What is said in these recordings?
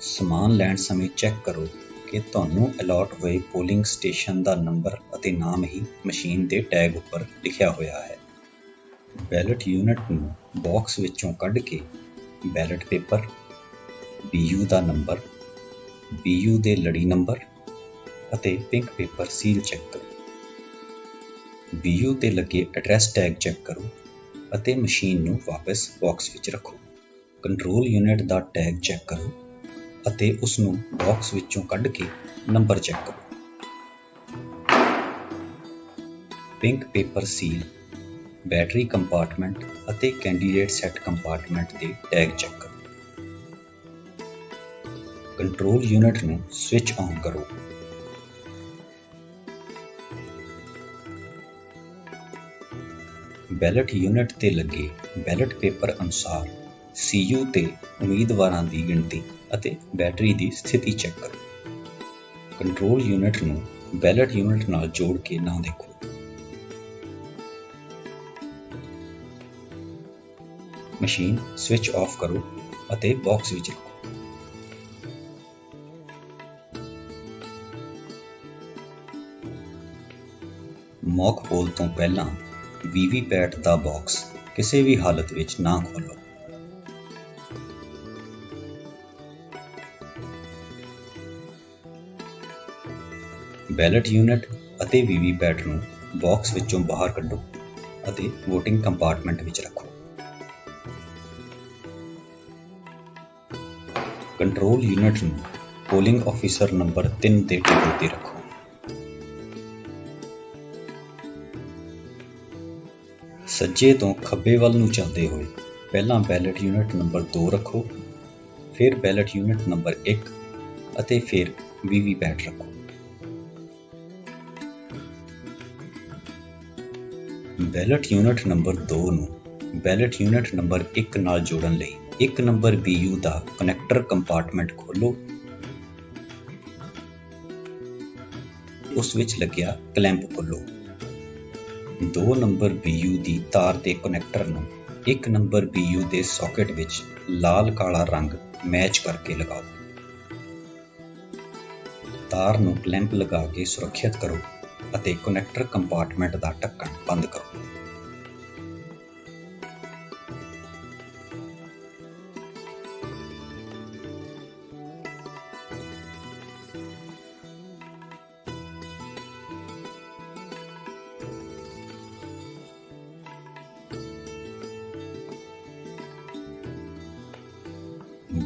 ਸਮਾਨ ਲੈਣ ਸਮੇਂ ਚੈੱਕ ਕਰੋ ਕਿ ਤੁਹਾਨੂੰ ਅਲਾਟ ਹੋਏ ਪੋਲਿੰਗ ਸਟੇਸ਼ਨ ਦਾ ਨੰਬਰ ਅਤੇ ਨਾਮ ਹੀ ਮਸ਼ੀਨ ਦੇ ਟੈਗ ਉੱਪਰ ਲਿਖਿਆ ਹੋਇਆ ਹੈ। ਬੈਲਟ ਯੂਨਿਟ ਨੂੰ ਬਾਕਸ ਵਿੱਚੋਂ ਕੱਢ ਕੇ ਬੈਲਟ ਪੇਪਰ, BU ਦਾ ਨੰਬਰ, BU ਦੇ ਲੜੀ ਨੰਬਰ ਅਤੇ ਪਿੰਕ ਪੇਪਰ ਸੀਲ ਚੈੱਕ ਕਰੋ। BU ਤੇ ਲੱਗੇ ਐਡਰੈਸ ਟੈਗ ਚੈੱਕ ਕਰੋ ਅਤੇ ਮਸ਼ੀਨ ਨੂੰ ਵਾਪਸ ਬਾਕਸ ਵਿੱਚ ਰੱਖੋ। ਕੰਟਰੋਲ ਯੂਨਿਟ ਦਾ ਟੈਗ ਚੈੱਕ ਕਰੋ ਅਤੇ ਉਸ ਨੂੰ ਬਾਕਸ ਵਿੱਚੋਂ ਕੱਢ ਕੇ ਨੰਬਰ ਚੈੱਕ ਕਰੋ। ਪਿੰਕ ਪੇਪਰ ਸੀਲ, ਬੈਟਰੀ ਕੰਪਾਰਟਮੈਂਟ ਅਤੇ ਕੈਂਡੀਡੇਟ ਸੈੱਟ ਕੰਪਾਰਟਮੈਂਟ ਦੇ ਟੈਗ ਚੈੱਕ ਕਰੋ। ਕੰਟਰੋਲ ਯੂਨਿਟ ਨੂੰ ਸਵਿਚ ਆਨ ਕਰੋ। ਬੈਲਟ ਯੂਨਿਟ ਤੇ ਲੱਗੇ ਬੈਲਟ ਪੇਪਰ ਅਨੁਸਾਰ CU ਤੇ ਉਮੀਦਵਾਰਾਂ ਦੀ ਗਿਣਤੀ ਅਤੇ ਬੈਟਰੀ ਦੀ ਸਥਿਤੀ ਚੈੱਕ ਕਰੋ। ਕੰਟਰੋਲ ਯੂਨਿਟ ਨੂੰ ਬੈਲਟ ਯੂਨਿਟ ਨਾਲ ਜੋੜ ਕੇ ਨਾ ਦੇਖੋ। ਮਸ਼ੀਨ ਸਵਿਚ ਆਫ ਕਰੋ ਅਤੇ ਬਾਕਸ ਵਿੱਚ ਰੱਖੋ। ਮੌਕ ਪੋਲ ਤੋਂ ਪਹਿਲਾਂ VVPAT ਦਾ ਬਾਕਸ ਕਿਸੇ ਵੀ ਹਾਲਤ ਵਿੱਚ ਨਾ ਖੋਲ੍ਹੋ। ਬੈਲਟ ਯੂਨਿਟ ਅਤੇ VVPAT ਨੂੰ ਬਾਕਸ ਵਿੱਚੋਂ ਬਾਹਰ ਕੱਢੋ ਅਤੇ VOTING ਕੰਪਾਰਟਮੈਂਟ ਵਿੱਚ ਰੱਖੋ। ਕੰਟਰੋਲ ਯੂਨਿਟ ਨੂੰ ਪੋਲਿੰਗ ਆਫਿਸਰ ਨੰਬਰ 3 ਦੇ ਟੇਬਲ ਤੇ ਰੱਖੋ। ਸੱਜੇ ਤੋਂ ਖੱਬੇ ਵੱਲ ਨੂੰ ਚੱਲਦੇ ਹੋਏ ਪਹਿਲਾਂ ਬੈਲਟ ਯੂਨਿਟ ਨੰਬਰ 2 ਰੱਖੋ, ਫਿਰ ਬੈਲਟ ਯੂਨਿਟ ਨੰਬਰ 1 ਅਤੇ ਫਿਰ VVPAT ਰੱਖੋ। ਬੈਲਟ ਯੂਨਿਟ ਨੰਬਰ 2 ਨੂੰ ਬੈਲਟ ਯੂਨਿਟ ਨੰਬਰ 1 ਨਾਲ ਜੋੜਨ ਲਈ 1 ਨੰਬਰ BU ਦਾ ਕਨੈਕਟਰ ਕੰਪਾਰਟਮੈਂਟ ਖੋਲ੍ਹੋ। ਉਸ ਵਿੱਚ ਲੱਗਿਆ ਕਲੈਂਪ ਖੋਲ੍ਹੋ। 2 ਨੰਬਰ BU ਦੀ ਤਾਰ ਦੇ ਕਨੈਕਟਰ ਨੂੰ 1 ਨੰਬਰ BU ਦੇ ਸਾਕਟ ਵਿੱਚ ਲਾਲ ਕਾਲਾ ਰੰਗ ਮੈਚ ਕਰਕੇ ਲਗਾਓ। ਤਾਰ ਨੂੰ ਕਲੈਂਪ ਲਗਾ ਕੇ ਸੁਰੱਖਿਅਤ ਕਰੋ ਅਤੇ ਕਨੈਕਟਰ ਕੰਪਾਰਟਮੈਂਟ ਦਾ ਢੱਕਣ ਬੰਦ ਕਰੋ।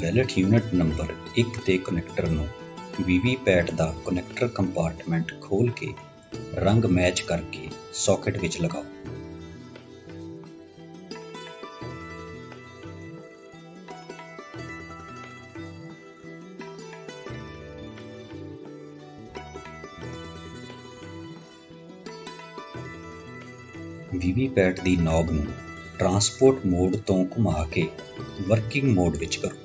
ਬੈਲਟ ਯੂਨਿਟ ਨੰਬਰ 1 ਦੇ ਕਨੈਕਟਰ ਨੂੰ VVPAT ਦਾ ਕਨੈਕਟਰ ਕੰਪਾਰਟਮੈਂਟ ਖੋਲ੍ਹ ਕੇ ਰੰਗ ਮੈਚ ਕਰਕੇ ਸਾਕਟ ਵਿੱਚ ਲਗਾਓ। VVPAT ਦੀ ਨੌਬ ਨੂੰ ਟਰਾਂਸਪੋਰਟ ਮੋਡ ਤੋਂ ਘੁਮਾ ਕੇ ਵਰਕਿੰਗ ਮੋਡ ਵਿੱਚ ਕਰੋ।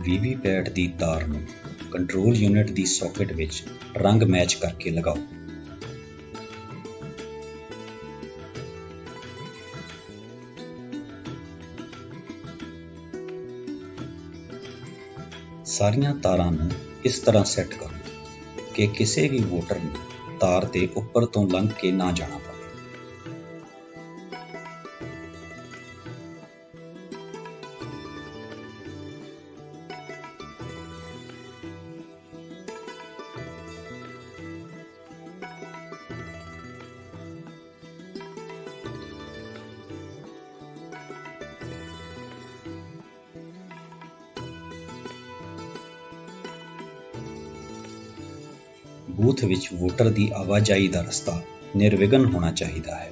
VVPAT ਦੀ ਤਾਰ ਨੂੰ ਕੰਟਰੋਲ ਯੂਨਿਟ ਦੀ ਸਾਕਟ ਵਿੱਚ ਰੰਗ ਮੈਚ ਕਰਕੇ ਲਗਾਓ। ਸਾਰੀਆਂ ਤਾਰਾਂ ਨੂੰ ਇਸ ਤਰ੍ਹਾਂ ਸੈੱਟ ਕਰੋ ਕਿ ਕਿਸੇ ਵੀ ਵੋਟਰ ਨੂੰ ਤਾਰ ਦੇ ਉੱਪਰ ਤੋਂ ਲੰਘ ਕੇ ਨਾ ਜਾਣਾ ਪਵੇ। ਬੂਥ ਵਿੱਚ ਵੋਟਰ ਦੀ ਆਵਾਜਾਈ ਦਾ ਰਸਤਾ ਨਿਰਵਿਘਨ ਹੋਣਾ ਚਾਹੀਦਾ ਹੈ।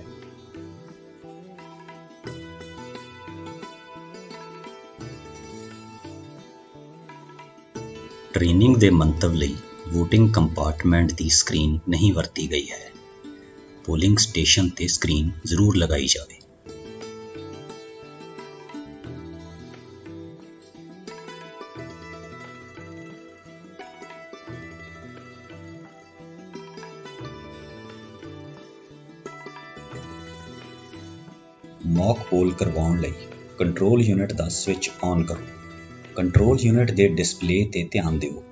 ਟ੍ਰੇਨਿੰਗ ਦੇ ਮੰਤਵ ਲਈ VOTING ਕੰਪਾਰਟਮੈਂਟ ਦੀ ਸਕਰੀਨ ਨਹੀਂ ਵਰਤੀ ਗਈ ਹੈ। ਪੋਲਿੰਗ ਸਟੇਸ਼ਨ ਤੇ ਸਕਰੀਨ ਜ਼ਰੂਰ ਲਗਾਈ ਜਾਵੇ। ਮੌਕ ਪੋਲ ਕਰਵਾਉਣ ਲਈ control unit the switch on ਕਰੋ। ਕੰਟਰੋਲ ਯੂਨਿਟ ਦੇ ਡਿਸਪਲੇ ਤੇ ਧਿਆਨ ਦਿਓ।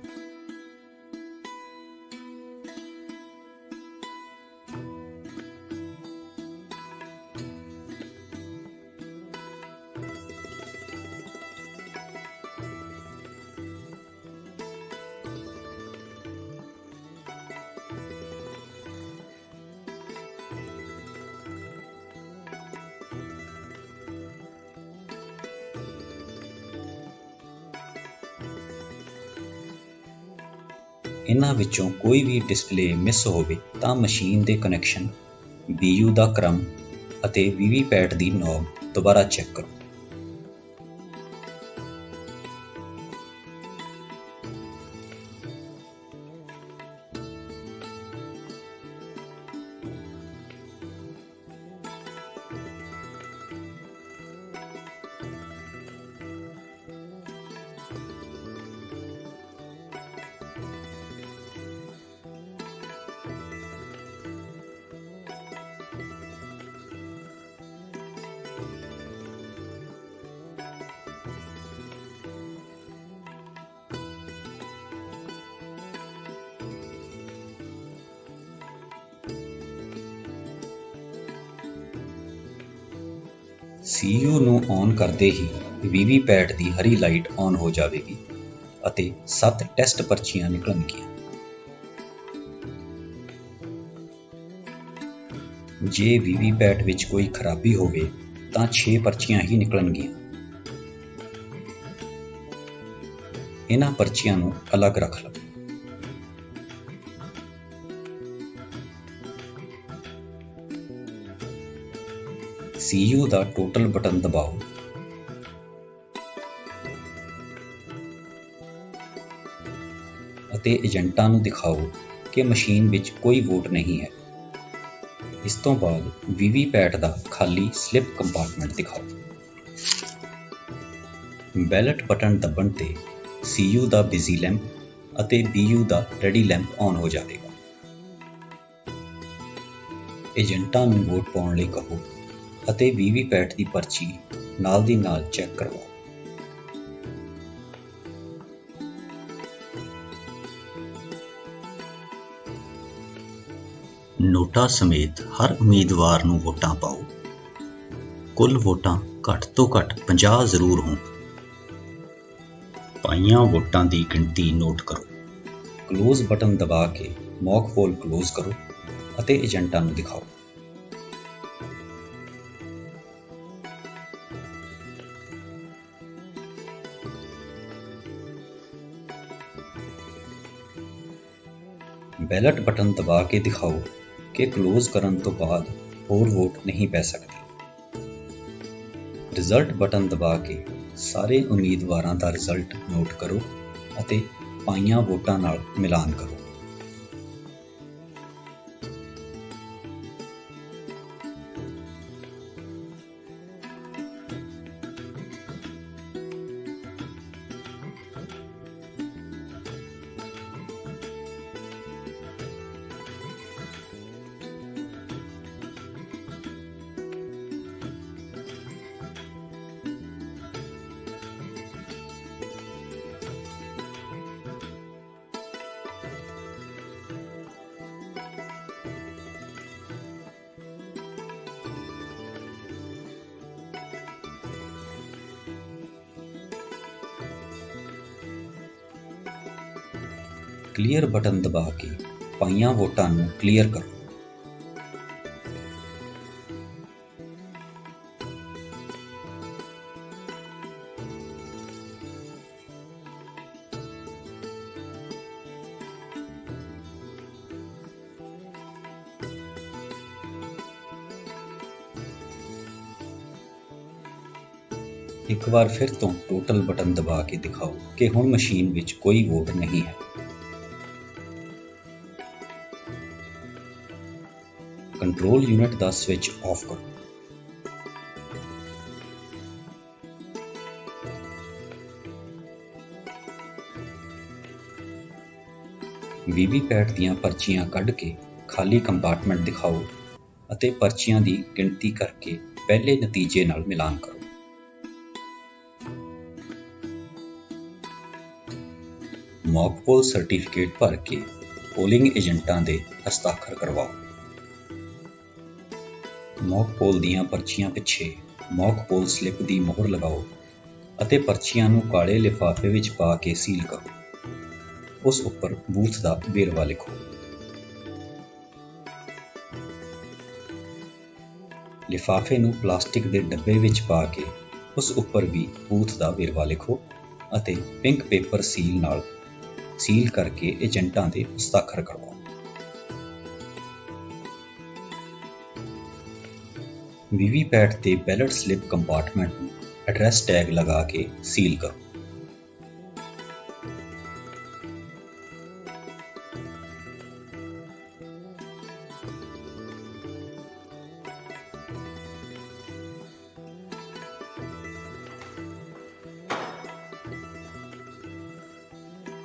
ਇਹਨਾਂ ਵਿੱਚੋਂ ਕੋਈ ਵੀ ਡਿਸਪਲੇ ਮਿਸ ਹੋਵੇ ਤਾਂ ਮਸ਼ੀਨ ਦੇ ਕਨੈਕਸ਼ਨ, BU ਦਾ ਕ੍ਰਮ ਅਤੇ ਵੀਵੀਪੈਟ ਦੀ ਨੌਬ ਦੁਬਾਰਾ ਚੈੱਕ ਕਰੋ। CU ਨੂੰ ਔਨ ਕਰਦੇ ਹੀ VVPAT the Hari light on ਹੋ ਜਾਵੇਗੀ ਅਤੇ 7 ਟੈਸਟ ਪਰਚੀਆਂ ਨਿਕਲਣਗੀਆਂ। ਜੇ ਵੀਵੀਪੈਟ ਵਿੱਚ ਕੋਈ ਖਰਾਬੀ ਹੋਵੇ ਤਾਂ 6 ਪਰਚੀਆਂ ਹੀ ਨਿਕਲਣਗੀਆਂ। ਇਹਨਾਂ ਪਰਚੀਆਂ ਨੂੰ ਅਲੱਗ ਰੱਖ ਲਓ। CU ਦਾ ਟੋਟਲ ਬਟਨ ਦਬਾਓ ਅਤੇ ਏਜੰਟਾਂ ਨੂੰ ਦਿਖਾਓ ਕਿ ਮਸ਼ੀਨ ਵਿੱਚ ਕੋਈ ਵੋਟ ਨਹੀਂ ਹੈ। ਇਸ ਤੋਂ ਬਾਅਦ ਵੀਵੀਪੈਟ ਦਾ ਖਾਲੀ ਸਲਿੱਪ ਕੰਪਾਰਟਮੈਂਟ ਦਿਖਾਓ। ਬੈਲਟ ਬਟਨ ਦੱਬਣ ਤੇ CU ਦਾ ਬਿਜ਼ੀ ਲੈਂਪ ਅਤੇ BU the ready lamp on ਹੋ ਜਾਵੇਗਾ। ਏਜੰਟਾਂ ਨੂੰ ਵੋਟ ਪਾਉਣ ਲਈ ਕਹੋ ਅਤੇ ਵੀਵੀਪੈਟ ਦੀ ਪਰਚੀ ਨਾਲ ਦੀ ਨਾਲ ਚੈੱਕ ਕਰਵਾਓ। ਨੋਟਾਂ ਸਮੇਤ ਹਰ ਉਮੀਦਵਾਰ ਨੂੰ ਵੋਟਾਂ ਪਾਓ। ਕੁੱਲ ਵੋਟਾਂ ਘੱਟ ਤੋਂ ਘੱਟ 50 ਜ਼ਰੂਰ ਹੋਣ। ਪਾਈਆਂ ਵੋਟਾਂ ਦੀ ਗਿਣਤੀ ਨੋਟ ਕਰੋ। ਕਲੋਜ਼ ਬਟਨ ਦਬਾ ਕੇ ਮੌਕ ਪੋਲ ਕਲੋਜ਼ ਕਰੋ ਅਤੇ ਏਜੰਟਾਂ ਨੂੰ ਦਿਖਾਓ। ਬੈਲਟ ਬਟਨ ਦਬਾ ਕੇ ਦਿਖਾਓ ਕਿ ਕਲੋਜ਼ ਕਰਨ ਤੋਂ ਬਾਅਦ ਹੋਰ ਵੋਟ ਨਹੀਂ ਪੈ ਸਕਦੀ। ਰਿਜ਼ਲਟ ਬਟਨ ਦਬਾ ਕੇ ਸਾਰੇ ਉਮੀਦਵਾਰਾਂ ਦਾ ਰਿਜ਼ਲਟ ਨੋਟ ਕਰੋ ਅਤੇ ਪਾਈਆਂ ਵੋਟਾਂ ਨਾਲ ਮਿਲਾਨ ਕਰੋ। ਕਲੀਅਰ ਬਟਨ ਦਬਾ ਕੇ ਪਾਈਆਂ ਵੋਟਾਂ ਨੂੰ ਕਲੀਅਰ ਕਰੋ। ਇੱਕ ਵਾਰ ਫਿਰ ਤੋਂ ਟੋਟਲ ਬਟਨ ਦਬਾ ਕੇ ਦਿਖਾਓ ਕਿ ਹੁਣ ਮਸ਼ੀਨ ਵਿੱਚ ਕੋਈ ਵੋਟ ਨਹੀਂ ਹੈ। ਕੰਟਰੋਲ ਯੂਨਿਟ ਦਾ ਸਵਿਚ ਆਫ ਕਰੋ। ਵੀਵੀਪੈਟ ਦੀਆਂ ਪਰਚੀਆਂ ਕੱਢ ਕੇ ਖਾਲੀ ਕੰਪਾਰਟਮੈਂਟ ਦਿਖਾਓ ਅਤੇ ਪਰਚੀਆਂ ਦੀ ਗਿਣਤੀ ਕਰਕੇ ਪਹਿਲੇ ਨਤੀਜੇ ਨਾਲ ਮਿਲਾਨ ਕਰੋ। ਮੌਕ ਪੋਲ ਸਰਟੀਫਿਕੇਟ ਭਰ ਕੇ ਪੋਲਿੰਗ ਏਜੰਟਾਂ ਦੇ ਹਸਤਾਖਰ ਕਰਵਾਓ। ਮੌਕ ਪੋਲ ਦੀਆਂ ਪਰਚੀਆਂ ਪਿੱਛੇ ਮੌਕ ਪੋਲ ਸਲਿੱਪ ਦੀ ਮੋਹਰ ਲਗਾਓ ਅਤੇ ਪਰਚੀਆਂ ਨੂੰ ਕਾਲੇ ਲਿਫਾਫੇ ਵਿੱਚ ਪਾ ਕੇ ਸੀਲ ਕਰੋ। ਉਸ ਉੱਪਰ ਬੂਥ ਦਾ ਵੇਰਵਾ ਲਿਖੋ। ਲਿਫਾਫੇ ਨੂੰ ਪਲਾਸਟਿਕ ਦੇ ਡੱਬੇ ਵਿੱਚ ਪਾ ਕੇ ਉਸ ਉੱਪਰ ਵੀ ਬੂਥ ਦਾ ਵੇਰਵਾ ਲਿਖੋ ਅਤੇ ਪਿੰਕ ਪੇਪਰ ਸੀਲ ਨਾਲ ਸੀਲ ਕਰਕੇ ਏਜੰਟਾਂ ਦੇ ਹਸਤਾਖਰ ਕਰਵਾਓ। ਵੀਵੀਪੈਟ ਤੇ ਬੈਲਟ ਸਲਿੱਪ ਕੰਪਾਰਟਮੈਂਟ ਨੂੰ ਐਡਰੈਸ ਟੈਗ ਲਗਾ ਕੇ ਸੀਲ ਕਰੋ।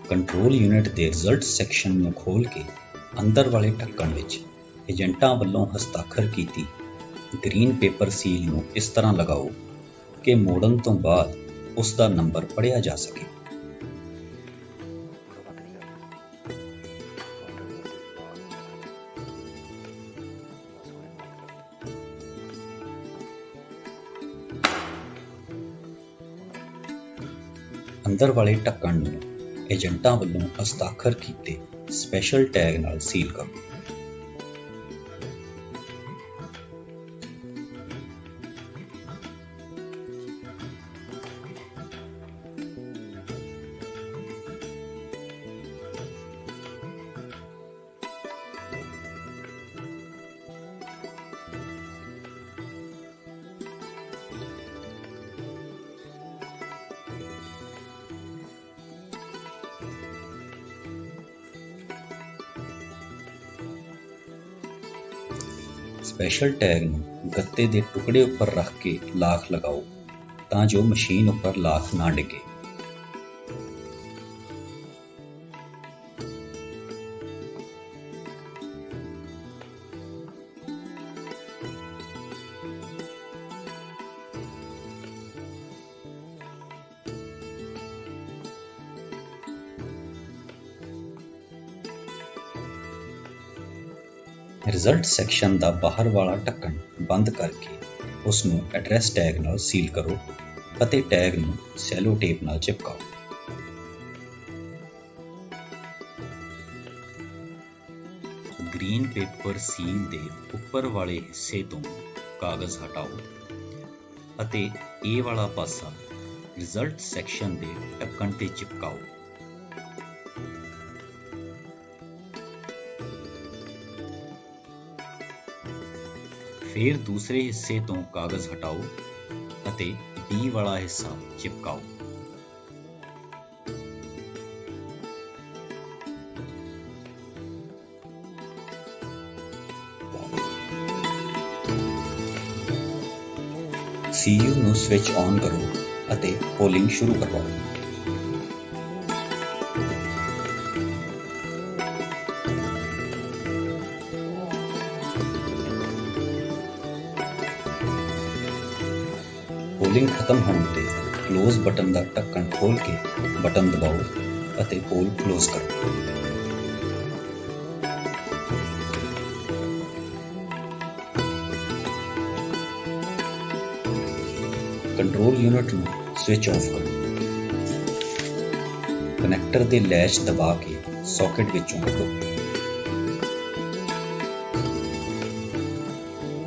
ਕੰਟਰੋਲ ਯੂਨਿਟ ਦੇ ਰਿਜ਼ਲਟ ਸੈਕਸ਼ਨ ਨੂੰ ਖੋਲ੍ਹ ਕੇ ਅੰਦਰ ਵਾਲੇ ਢੱਕਣ ਵਿੱਚ ਏਜੰਟਾਂ ਵੱਲੋਂ ਹਸਤਾਖਰ ਕੀਤੀ ਗ੍ਰੀਨ ਪੇਪਰ ਸੀਲ ਨੂੰ ਇਸ ਤਰ੍ਹਾਂ ਲਗਾਓ ਕਿ ਮੋੜਨ ਤੋਂ ਬਾਅਦ ਉਸ ਦਾ ਨੰਬਰ ਪੜ੍ਹਿਆ ਜਾ ਸਕੇ। ਅੰਦਰ ਵਾਲੇ ਢੱਕਣ ਨੂੰ ਏਜੰਟਾਂ ਵੱਲੋਂ ਹਸਤਾਖਰ ਕੀਤੇ ਸਪੈਸ਼ਲ ਟੈਗ ਨਾਲ ਸੀਲ ਕਰੋ। ਸਪੈਸ਼ਲ ਟੈਗ ਨੂੰ ਗੱਤੇ ਦੇ ਟੁਕੜੇ ਉੱਪਰ ਰੱਖ ਕੇ ਲਾਖ ਲਗਾਓ ਤਾਂ ਜੋ ਮਸ਼ੀਨ ਉੱਪਰ ਲਾਖ ਨਾ ਡਿੱਗੇ। ਰਿਜ਼ਲਟ ਸੈਕਸ਼ਨ ਦਾ ਬਾਹਰ ਵਾਲਾ ਢੱਕਣ ਬੰਦ ਕਰਕੇ ਉਸ ਨੂੰ ਐਡਰੈਸ ਟੈਗ ਨਾਲ ਸੀਲ ਕਰੋ ਅਤੇ ਟੈਗ ਨੂੰ ਸੈਲੋ ਟੇਪ ਨਾਲ ਚਿਪਕਾਓ। ਗ੍ਰੀਨ ਪੇਪਰ ਸੀਲ ਦੇ ਉੱਪਰ ਵਾਲੇ ਹਿੱਸੇ ਤੋਂ ਕਾਗਜ਼ ਹਟਾਓ ਅਤੇ ਇਹ ਵਾਲਾ ਪਾਸਾ ਰਿਜ਼ਲਟ ਸੈਕਸ਼ਨ ਦੇ ਢੱਕਣ ਤੇ ਚਿਪਕਾਓ। ਫਿਰ ਦੂਸਰੇ ਹਿੱਸੇ ਤੋਂ ਕਾਗਜ਼ ਹਟਾਓ ਅਤੇ B ਵਾਲਾ ਹਿੱਸਾ ਚਿਪਕਾਓ। CU ਨੂੰ ਸਵਿਚ ਔਨ ਕਰੋ ਅਤੇ ਪੋਲਿੰਗ ਸ਼ੁਰੂ ਕਰਵਾਓ। ਪੋਲਿੰਗ ਖਤਮ ਹੋਣ ਤੇ ਕਲੋਜ਼ ਬਟਨ ਦਾ ਢੱਕਣ ਖੋਲ੍ਹ ਕੇ ਬਟਨ ਦਬਾਓ ਅਤੇ ਪੋਲ ਕਲੋਜ਼ ਕਰੋ। ਕੰਟਰੋਲ ਯੂਨਿਟ ਨੂੰ ਸਵਿਚ ਆਫ ਕਰੋ। ਕਨੈਕਟਰ ਦੇ ਲੈਚ ਦਬਾ ਕੇ ਸਾਕਟ ਵਿੱਚੋਂ ਕੱਢੋ।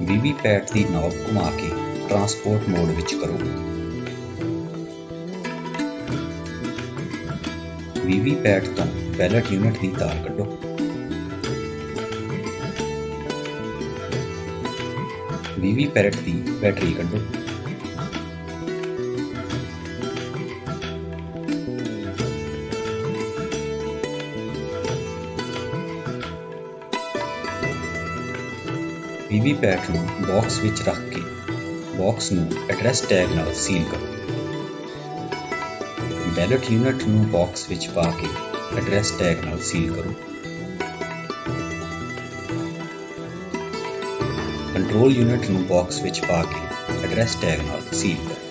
ਵੀਵੀਪੈਟ ਦੀ ਨੌਬ ਘੁਮਾ ਕੇ ਟਰਾਂਸਪੋਰਟ ਮੋਡ ਵਿੱਚ ਕਰੋ। ਵੀਵੀਪੈਟ ਤੋਂ ਬੈਲਟ ਯੂਨਿਟ ਦੀ ਤਾਰ ਕੱਢੋ। ਵੀਵੀਪੈਟ ਦੀ ਬੈਟਰੀ ਕੱਢੋ। ਵੀਵੀਪੈਟ ਨੂੰ ਬਾਕਸ ਵਿੱਚ ਰੱਖ ਕੇ ਬਾਕਸ ਨੂੰ ਐਡਰੈਸ ਟੈਗ ਨਾਲ ਸੀਲ ਕਰੋ। ਬੈਲਟ ਯੂਨਿਟ ਨੂੰ ਬਾਕਸ ਵਿੱਚ ਪਾ ਕੇ ਐਡਰੈਸ ਟੈਗ ਨਾਲ ਸੀਲ ਕਰੋ। ਕੰਟਰੋਲ ਯੂਨਿਟ ਨੂੰ ਬਾਕਸ ਵਿੱਚ ਪਾ ਕੇ ਐਡਰੈਸ ਟੈਗ ਨਾਲ ਸੀਲ ਕਰੋ।